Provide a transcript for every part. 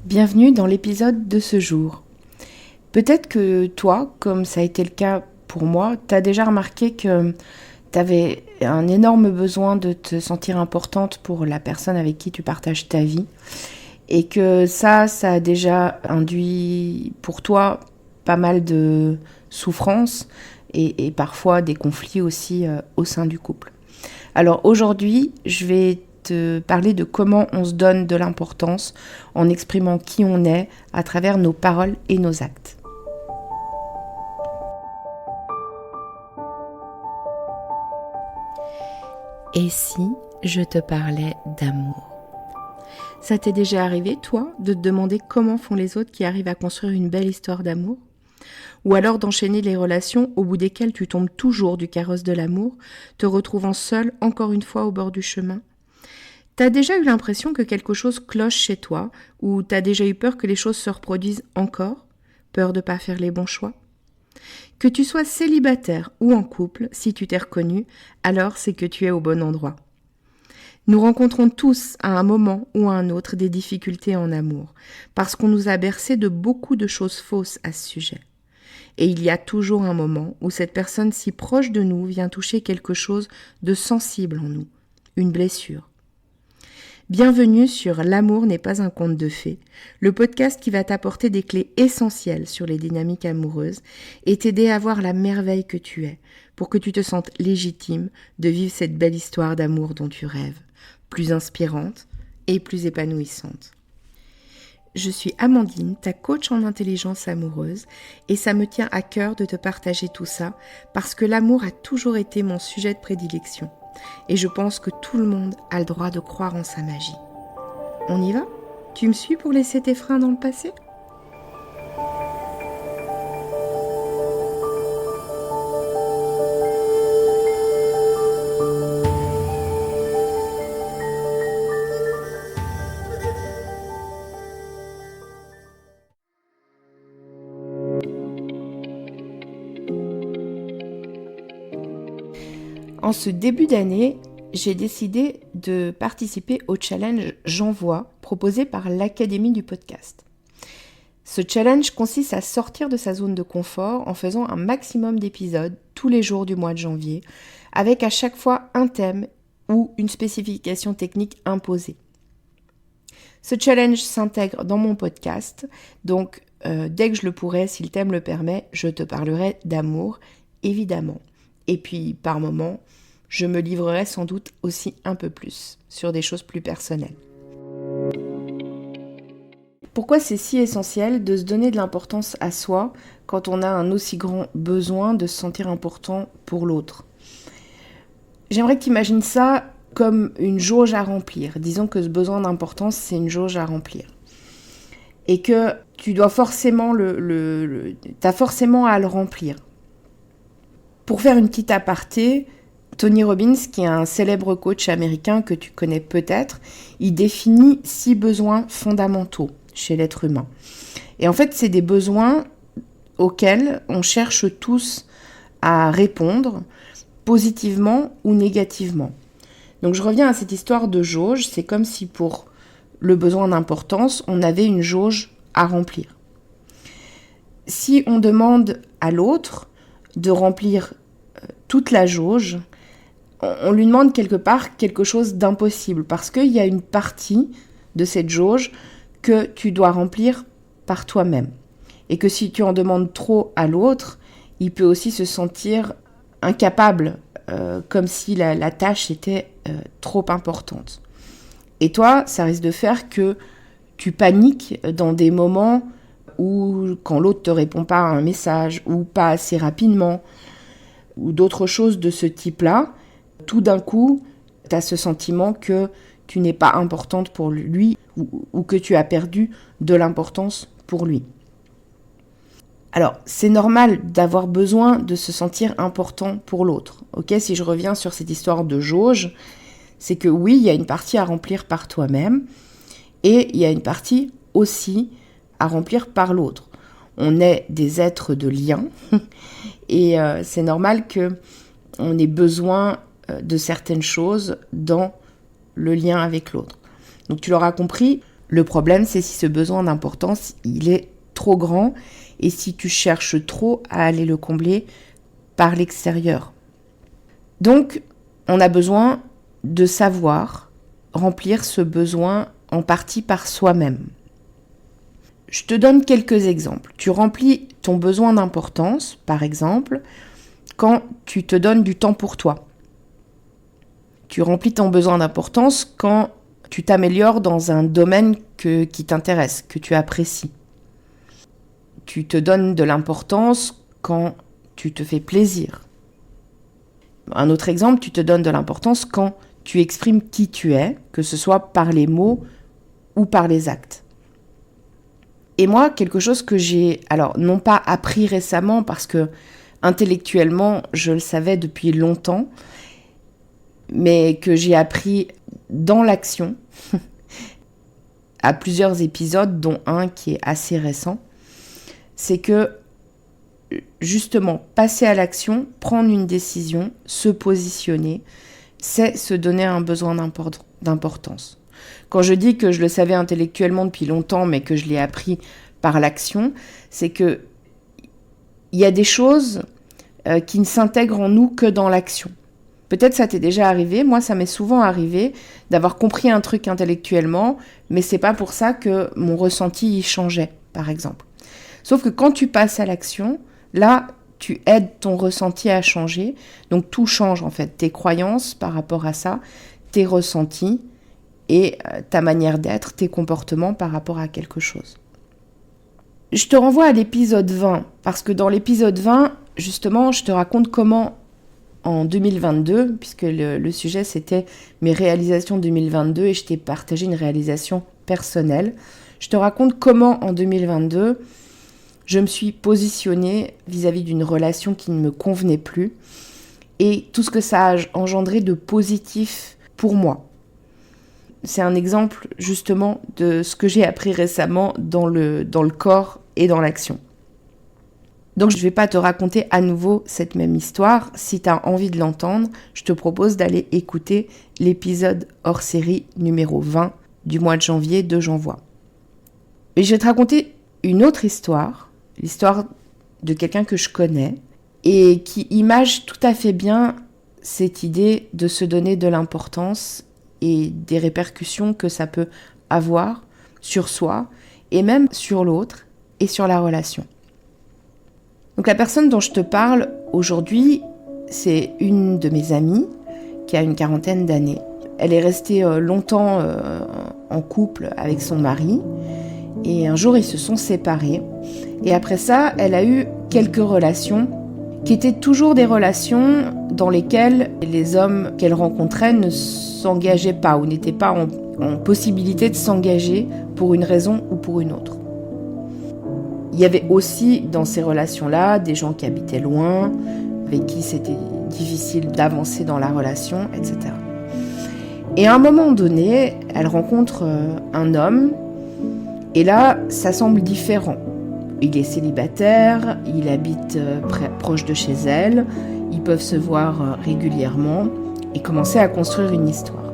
Bienvenue dans l'épisode de ce jour. Peut-être que toi, comme ça a été le cas pour moi, t'as déjà remarqué que t'avais un énorme besoin de te sentir importante pour la personne avec qui tu partages ta vie et que ça a déjà induit pour toi pas mal de souffrances et parfois des conflits aussi au sein du couple. Alors aujourd'hui, je vais te parler de comment on se donne de l'importance en exprimant qui on est à travers nos paroles et nos actes. Et si je te parlais d'amour ? Ça t'est déjà arrivé, toi, de te demander comment font les autres qui arrivent à construire une belle histoire d'amour ? Ou alors d'enchaîner les relations au bout desquelles tu tombes toujours du carrosse de l'amour, te retrouvant seul encore une fois au bord du chemin ? T'as déjà eu l'impression que quelque chose cloche chez toi, ou t'as déjà eu peur que les choses se reproduisent encore ? Peur de pas faire les bons choix ? Que tu sois célibataire ou en couple, si tu t'es reconnu, alors c'est que tu es au bon endroit. Nous rencontrons tous à un moment ou à un autre des difficultés en amour, parce qu'on nous a bercé de beaucoup de choses fausses à ce sujet. Et il y a toujours un moment où cette personne si proche de nous vient toucher quelque chose de sensible en nous, une blessure. Bienvenue sur L'amour n'est pas un conte de fées, le podcast qui va t'apporter des clés essentielles sur les dynamiques amoureuses et t'aider à voir la merveille que tu es, pour que tu te sentes légitime de vivre cette belle histoire d'amour dont tu rêves, plus inspirante et plus épanouissante. Je suis Amandine, ta coach en intelligence amoureuse, et ça me tient à cœur de te partager tout ça parce que l'amour a toujours été mon sujet de prédilection. Et je pense que tout le monde a le droit de croire en sa magie. On y va ? Tu me suis pour laisser tes freins dans le passé ? En ce début d'année, j'ai décidé de participer au challenge J'envoie proposé par l'Académie du podcast. Ce challenge consiste à sortir de sa zone de confort en faisant un maximum d'épisodes tous les jours du mois de janvier, avec à chaque fois un thème ou une spécification technique imposée. Ce challenge s'intègre dans mon podcast, donc dès que je le pourrai, si le thème le permet, je te parlerai d'amour, évidemment. Et puis, par moments, je me livrerai sans doute aussi un peu plus sur des choses plus personnelles. Pourquoi c'est si essentiel de se donner de l'importance à soi quand on a un aussi grand besoin de se sentir important pour l'autre ? J'aimerais que tu imagines ça comme une jauge à remplir. Disons que ce besoin d'importance, c'est une jauge à remplir. Et que tu dois forcément t'as forcément à le remplir. Pour faire une petite aparté, Tony Robbins, qui est un célèbre coach américain que tu connais peut-être, il définit 6 besoins fondamentaux chez l'être humain. Et en fait, c'est des besoins auxquels on cherche tous à répondre, positivement ou négativement. Donc je reviens à cette histoire de jauge, c'est comme si pour le besoin d'importance, on avait une jauge à remplir. Si on demande à l'autre de remplir toute la jauge, on lui demande quelque part quelque chose d'impossible parce qu'il y a une partie de cette jauge que tu dois remplir par toi-même. Et que si tu en demandes trop à l'autre, il peut aussi se sentir incapable, comme si la tâche était trop importante. Et toi, ça risque de faire que tu paniques dans des moments où, quand l'autre ne te répond pas à un message ou pas assez rapidement, ou d'autres choses de ce type-là, tout d'un coup, tu as ce sentiment que tu n'es pas importante pour lui ou que tu as perdu de l'importance pour lui. Alors, c'est normal d'avoir besoin de se sentir important pour l'autre. Ok, si je reviens sur cette histoire de jauge, c'est que oui, il y a une partie à remplir par toi-même et il y a une partie aussi à remplir par l'autre. On est des êtres de lien et c'est normal qu'on ait besoin de certaines choses dans le lien avec l'autre. Donc tu l'auras compris, Le problème, c'est si ce besoin d'importance, il est trop grand et si tu cherches trop à aller le combler par l'extérieur. Donc, on a besoin de savoir remplir ce besoin en partie par soi-même. Je te donne quelques exemples. Tu remplis ton besoin d'importance, par exemple, quand tu te donnes du temps pour toi. Tu remplis ton besoin d'importance quand tu t'améliores dans un domaine qui t'intéresse, que tu apprécies. Tu te donnes de l'importance quand tu te fais plaisir. Un autre exemple, tu te donnes de l'importance quand tu exprimes qui tu es, que ce soit par les mots ou par les actes. Et moi, quelque chose que j'ai, alors non pas appris récemment parce que intellectuellement, je le savais depuis longtemps, mais que j'ai appris dans l'action, à plusieurs épisodes, dont un qui est assez récent, c'est que, justement, passer à l'action, prendre une décision, se positionner, c'est se donner un besoin d'importance. Quand je dis que je le savais intellectuellement depuis longtemps, mais que je l'ai appris par l'action, c'est que il y a des choses qui ne s'intègrent en nous que dans l'action. Peut-être ça t'est déjà arrivé, moi ça m'est souvent arrivé d'avoir compris un truc intellectuellement, mais c'est pas pour ça que mon ressenti y changeait, par exemple. Sauf que quand tu passes à l'action, là, tu aides ton ressenti à changer, donc tout change en fait, tes croyances par rapport à ça, tes ressentis et ta manière d'être, tes comportements par rapport à quelque chose. Je te renvoie à l'épisode 20, parce que dans l'épisode 20, justement, je te raconte comment en 2022, puisque le sujet c'était mes réalisations 2022 et je t'ai partagé une réalisation personnelle. Je te raconte comment en 2022, je me suis positionnée vis-à-vis d'une relation qui ne me convenait plus et tout ce que ça a engendré de positif pour moi. C'est un exemple justement de ce que j'ai appris récemment dans le corps et dans l'action. Donc je ne vais pas te raconter à nouveau cette même histoire. Si tu as envie de l'entendre, je te propose d'aller écouter l'épisode hors série numéro 20 du mois de janvier de J'envoie. Et je vais te raconter une autre histoire, l'histoire de quelqu'un que je connais et qui image tout à fait bien cette idée de se donner de l'importance et des répercussions que ça peut avoir sur soi et même sur l'autre et sur la relation. Donc la personne dont je te parle aujourd'hui, c'est une de mes amies qui a une quarantaine d'années. Elle est restée longtemps en couple avec son mari et un jour ils se sont séparés. Et après ça, elle a eu quelques relations qui étaient toujours des relations dans lesquelles les hommes qu'elle rencontrait ne s'engageaient pas ou n'étaient pas en possibilité de s'engager pour une raison ou pour une autre. Il y avait aussi dans ces relations-là des gens qui habitaient loin, avec qui c'était difficile d'avancer dans la relation, etc. Et à un moment donné, elle rencontre un homme, et là, ça semble différent. Il est célibataire, il habite proche de chez elle, ils peuvent se voir régulièrement et commencer à construire une histoire.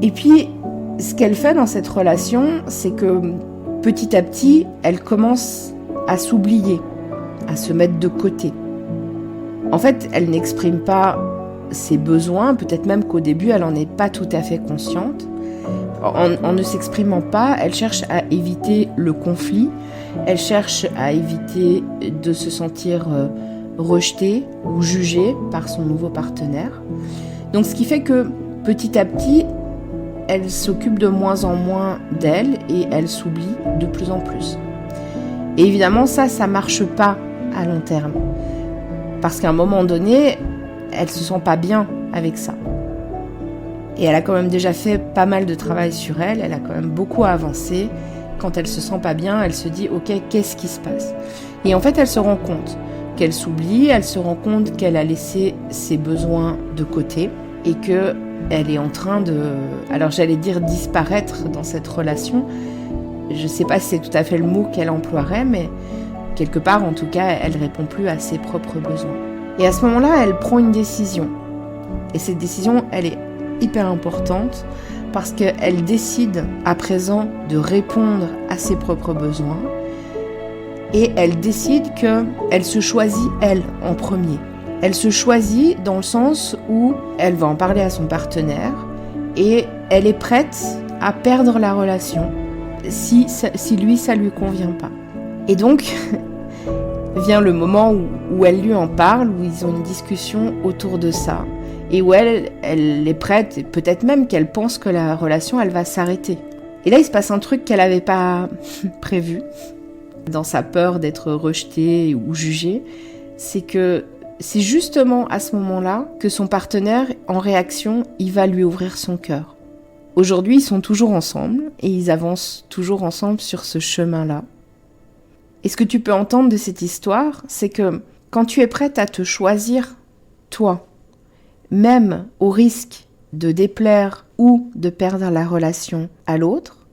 Et puis, ce qu'elle fait dans cette relation, c'est que petit à petit, elle commence à s'oublier, à se mettre de côté. En fait, elle n'exprime pas ses besoins, peut-être même qu'au début, elle n'en est pas tout à fait consciente. En ne s'exprimant pas, elle cherche à éviter le conflit, elle cherche à éviter de se sentir rejetée ou jugée par son nouveau partenaire. Donc ce qui fait que petit à petit, elle s'occupe de moins en moins d'elle et elle s'oublie de plus en plus. Et évidemment, ça marche pas à long terme. Parce qu'à un moment donné, elle se sent pas bien avec ça. Et elle a quand même déjà fait pas mal de travail sur elle, elle a quand même beaucoup avancé. Quand elle se sent pas bien, elle se dit « Ok, qu'est-ce qui se passe ?» Et en fait, elle se rend compte qu'elle s'oublie, elle se rend compte qu'elle a laissé ses besoins de côté et que elle est en train de, alors j'allais dire disparaître dans cette relation. Je ne sais pas si c'est tout à fait le mot qu'elle emploierait, mais quelque part, en tout cas, elle répond plus à ses propres besoins. Et à ce moment-là, elle prend une décision. Et cette décision, elle est hyper importante parce qu'elle décide à présent de répondre à ses propres besoins et elle décide qu'elle se choisit elle en premier. Elle se choisit dans le sens où elle va en parler à son partenaire et elle est prête à perdre la relation si lui ça lui convient pas. Et donc vient le moment où elle lui en parle, où ils ont une discussion autour de ça et où elle est prête, et peut-être même qu'elle pense que la relation elle va s'arrêter. Et là il se passe un truc qu'elle n'avait pas prévu dans sa peur d'être rejetée ou jugée, c'est que c'est justement à ce moment-là que son partenaire, en réaction, il va lui ouvrir son cœur. Aujourd'hui, ils sont toujours ensemble et ils avancent toujours ensemble sur ce chemin-là. Et ce que tu peux entendre de cette histoire, c'est que quand tu es prête à te choisir, toi, même au risque de déplaire ou de perdre la relation à l'autre,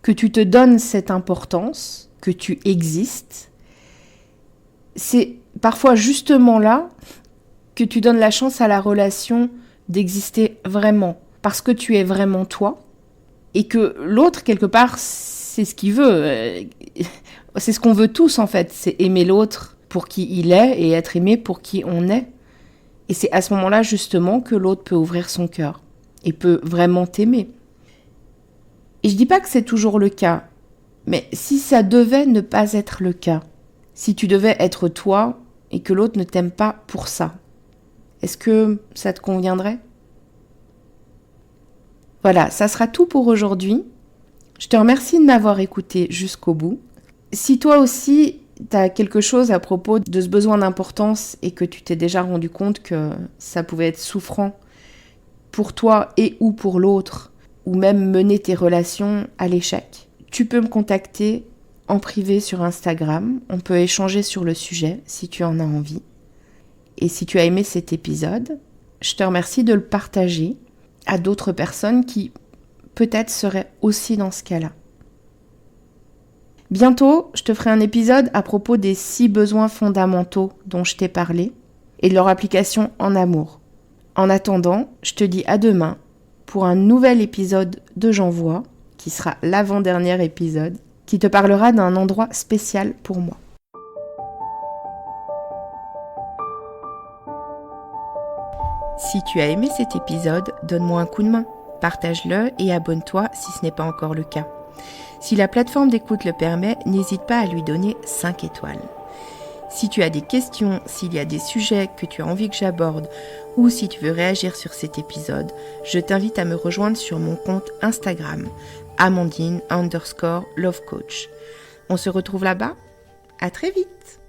que tu te donnes cette importance, que tu existes, c'est parfois justement là que tu donnes la chance à la relation d'exister vraiment, parce que tu es vraiment toi, et que l'autre, quelque part, c'est ce qu'il veut. C'est ce qu'on veut tous, en fait, c'est aimer l'autre pour qui il est et être aimé pour qui on est. Et c'est à ce moment-là, justement, que l'autre peut ouvrir son cœur et peut vraiment t'aimer. Et je dis pas que c'est toujours le cas, mais si ça devait ne pas être le cas, si tu devais être toi et que l'autre ne t'aime pas pour ça, est-ce que ça te conviendrait ? Voilà, ça sera tout pour aujourd'hui. Je te remercie de m'avoir écouté jusqu'au bout. Si toi aussi, tu as quelque chose à propos de ce besoin d'importance et que tu t'es déjà rendu compte que ça pouvait être souffrant pour toi et ou pour l'autre, ou même mener tes relations à l'échec, tu peux me contacter en privé sur Instagram. On peut échanger sur le sujet si tu en as envie. Et si tu as aimé cet épisode, je te remercie de le partager à d'autres personnes qui peut-être seraient aussi dans ce cas-là. Bientôt, je te ferai un épisode à propos des 6 besoins fondamentaux dont je t'ai parlé et de leur application en amour. En attendant, je te dis à demain pour un nouvel épisode de J'envoie, qui sera l'avant-dernier épisode, qui te parlera d'un endroit spécial pour moi. Si tu as aimé cet épisode, donne-moi un coup de main, partage-le et abonne-toi si ce n'est pas encore le cas. Si la plateforme d'écoute le permet, n'hésite pas à lui donner 5 étoiles. Si tu as des questions, s'il y a des sujets que tu as envie que j'aborde ou si tu veux réagir sur cet épisode, je t'invite à me rejoindre sur mon compte Instagram, Amandine_lovecoach. On se retrouve là-bas. À très vite!